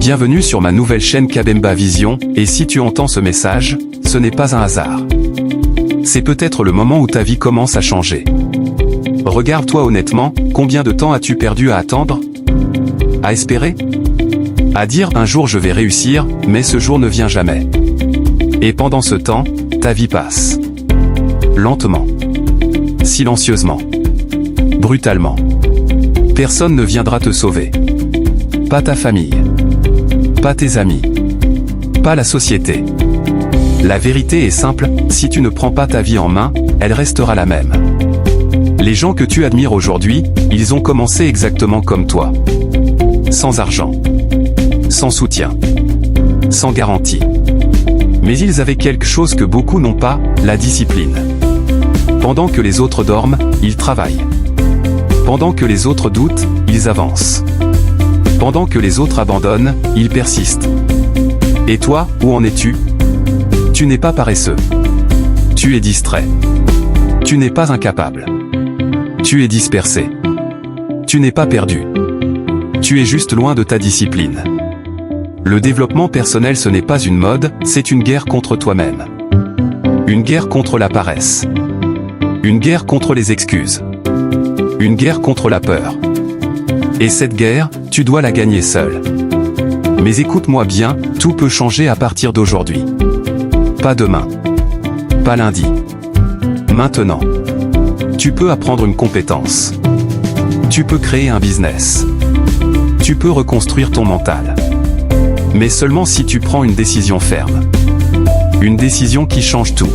Bienvenue sur ma nouvelle chaîne Kabemba Vision, et si tu entends ce message, ce n'est pas un hasard. C'est peut-être le moment où ta vie commence à changer. Regarde-toi honnêtement, combien de temps as-tu perdu à attendre? À espérer? À dire un jour je vais réussir, mais ce jour ne vient jamais. Et pendant ce temps, ta vie passe. Lentement. Silencieusement. Brutalement. Personne ne viendra te sauver. Pas ta famille. Pas tes amis. Pas la société. La vérité est simple, si tu ne prends pas ta vie en main, elle restera la même. Les gens que tu admires aujourd'hui, ils ont commencé exactement comme toi. Sans argent. Sans soutien. Sans garantie. Mais ils avaient quelque chose que beaucoup n'ont pas, la discipline. Pendant que les autres dorment, ils travaillent. Pendant que les autres doutent, ils avancent. Pendant que les autres abandonnent, ils persistent. Et toi, où en es-tu? Tu n'es pas paresseux. Tu es distrait. Tu n'es pas incapable. Tu es dispersé. Tu n'es pas perdu. Tu es juste loin de ta discipline. Le développement personnel ce n'est pas une mode, c'est une guerre contre toi-même. Une guerre contre la paresse. Une guerre contre les excuses. Une guerre contre la peur. Et cette guerre, tu dois la gagner seul. Mais écoute-moi bien, tout peut changer à partir d'aujourd'hui. Pas demain. Pas lundi. Maintenant. Tu peux apprendre une compétence. Tu peux créer un business. Tu peux reconstruire ton mental. Mais seulement si tu prends une décision ferme. Une décision qui change tout.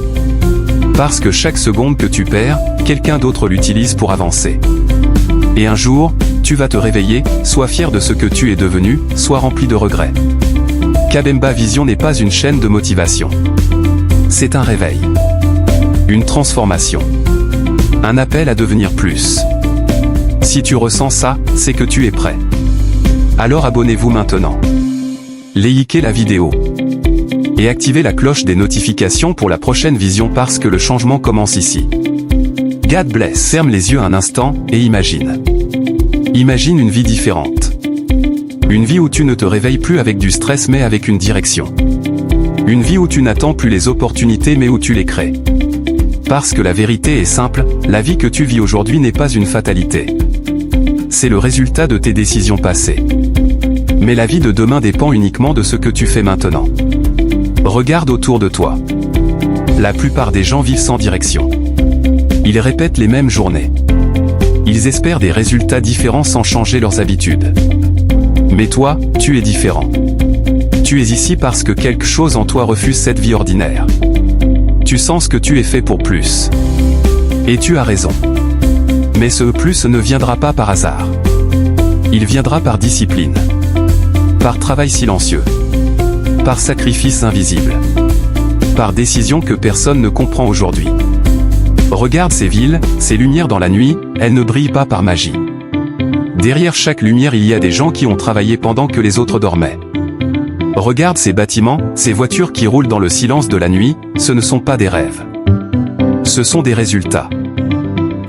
Parce que chaque seconde que tu perds, quelqu'un d'autre l'utilise pour avancer. Et un jour, tu vas te réveiller, sois fier de ce que tu es devenu, sois rempli de regrets. Kabemba Vision n'est pas une chaîne de motivation. C'est un réveil. Une transformation. Un appel à devenir plus. Si tu ressens ça, c'est que tu es prêt. Alors abonnez-vous maintenant. Likez la vidéo. Et activez la cloche des notifications pour la prochaine vision parce que le changement commence ici. God bless. Ferme les yeux un instant, et imagine. Imagine une vie différente. Une vie où tu ne te réveilles plus avec du stress mais avec une direction. Une vie où tu n'attends plus les opportunités mais où tu les crées. Parce que la vérité est simple, la vie que tu vis aujourd'hui n'est pas une fatalité. C'est le résultat de tes décisions passées. Mais la vie de demain dépend uniquement de ce que tu fais maintenant. Regarde autour de toi. La plupart des gens vivent sans direction. Ils répètent les mêmes journées. Ils espèrent des résultats différents sans changer leurs habitudes. Mais toi, tu es différent. Tu es ici parce que quelque chose en toi refuse cette vie ordinaire. Tu sens que tu es fait pour plus. Et tu as raison. Mais ce plus ne viendra pas par hasard. Il viendra par discipline. Par travail silencieux. Par sacrifice invisible. Par décision que personne ne comprend aujourd'hui. Regarde ces villes, ces lumières dans la nuit, elles ne brillent pas par magie. Derrière chaque lumière il y a des gens qui ont travaillé pendant que les autres dormaient. Regarde ces bâtiments, ces voitures qui roulent dans le silence de la nuit, ce ne sont pas des rêves. Ce sont des résultats.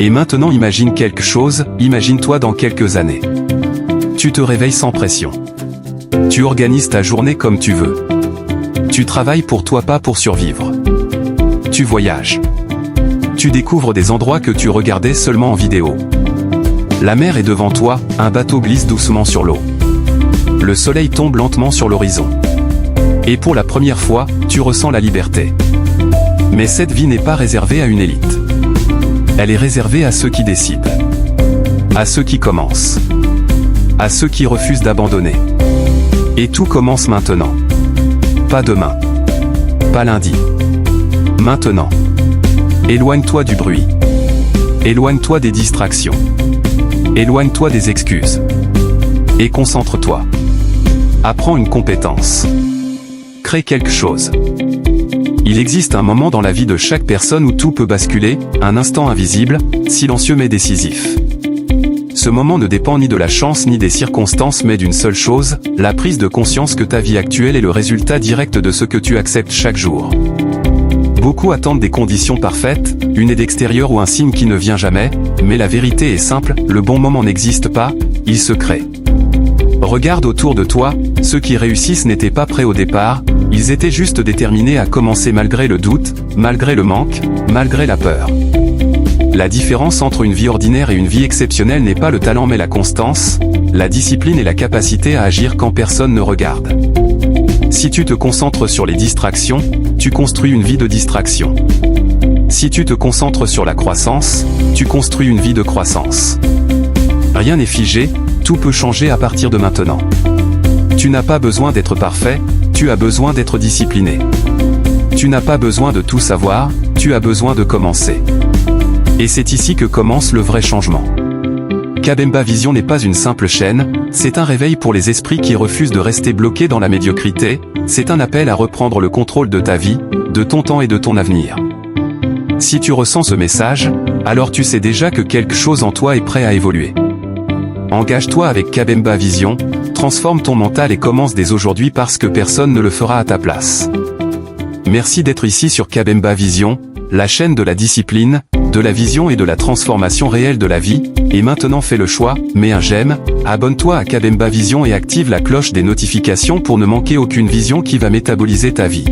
Et maintenant imagine quelque chose, imagine-toi dans quelques années. Tu te réveilles sans pression. Tu organises ta journée comme tu veux. Tu travailles pour toi pas pour survivre. Tu voyages. Tu découvres des endroits que tu regardais seulement en vidéo. La mer est devant toi, un bateau glisse doucement sur l'eau. Le soleil tombe lentement sur l'horizon. Et pour la première fois, tu ressens la liberté. Mais cette vie n'est pas réservée à une élite. Elle est réservée à ceux qui décident. À ceux qui commencent. À ceux qui refusent d'abandonner. Et tout commence maintenant. Pas demain. Pas lundi. Maintenant. Éloigne-toi du bruit. Éloigne-toi des distractions. Éloigne-toi des excuses. Et concentre-toi. Apprends une compétence. Crée quelque chose. Il existe un moment dans la vie de chaque personne où tout peut basculer, un instant invisible, silencieux mais décisif. Ce moment ne dépend ni de la chance ni des circonstances mais d'une seule chose, la prise de conscience que ta vie actuelle est le résultat direct de ce que tu acceptes chaque jour. Beaucoup attendent des conditions parfaites, une aide extérieure ou un signe qui ne vient jamais, mais la vérité est simple, le bon moment n'existe pas, il se crée. Regarde autour de toi, ceux qui réussissent n'étaient pas prêts au départ, ils étaient juste déterminés à commencer malgré le doute, malgré le manque, malgré la peur. La différence entre une vie ordinaire et une vie exceptionnelle n'est pas le talent mais la constance, la discipline et la capacité à agir quand personne ne regarde. Si tu te concentres sur les distractions, tu construis une vie de distraction. Si tu te concentres sur la croissance, tu construis une vie de croissance. Rien n'est figé, tout peut changer à partir de maintenant. Tu n'as pas besoin d'être parfait, tu as besoin d'être discipliné. Tu n'as pas besoin de tout savoir, tu as besoin de commencer. Et c'est ici que commence le vrai changement. Kabemba Vision n'est pas une simple chaîne, c'est un réveil pour les esprits qui refusent de rester bloqués dans la médiocrité, c'est un appel à reprendre le contrôle de ta vie, de ton temps et de ton avenir. Si tu ressens ce message, alors tu sais déjà que quelque chose en toi est prêt à évoluer. Engage-toi avec Kabemba Vision, transforme ton mental et commence dès aujourd'hui parce que personne ne le fera à ta place. Merci d'être ici sur Kabemba Vision, la chaîne de la discipline, de la vision et de la transformation réelle de la vie, et maintenant fais le choix, mets un j'aime, abonne-toi à Kabemba Vision et active la cloche des notifications pour ne manquer aucune vision qui va métaboliser ta vie.